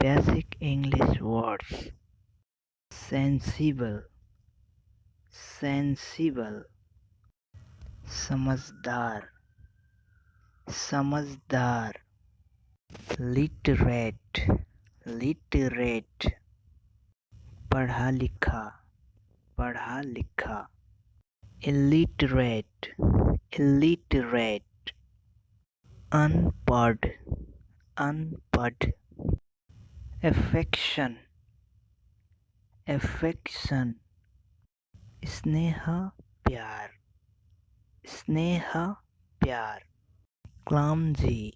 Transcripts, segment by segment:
Basic English words. Sensible, sensible. समझदार, समझदार. Literate, literate. पढ़ा लिखा, पढ़ा लिखा. Illiterate, illiterate. Unpढ़, unpढ़. Affection, affection. स्नेह प्यार, स्नेह प्यार. Clumsy,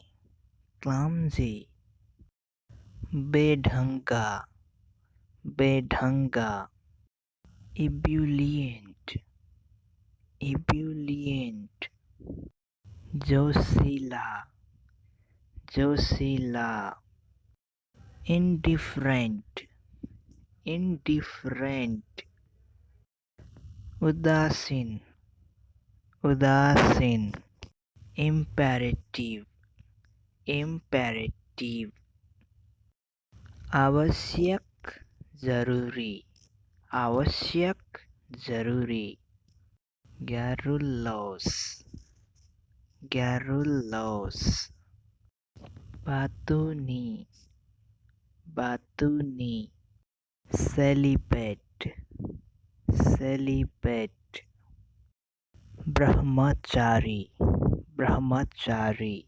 clumsy. बेढंगा, बेढंगा. Ebullient, ebullient. जोशीला, जोशीला. Indifferent, indifferent. उदासीन, उदासीन. Imperative, imperative. आवश्यक, जरूरी, आवश्यक, जरूरी. Garrulous, garrulous. बातूनी, बातूनी. Celibate, celibate. ब्रह्मचारी, ब्रह्मचारी.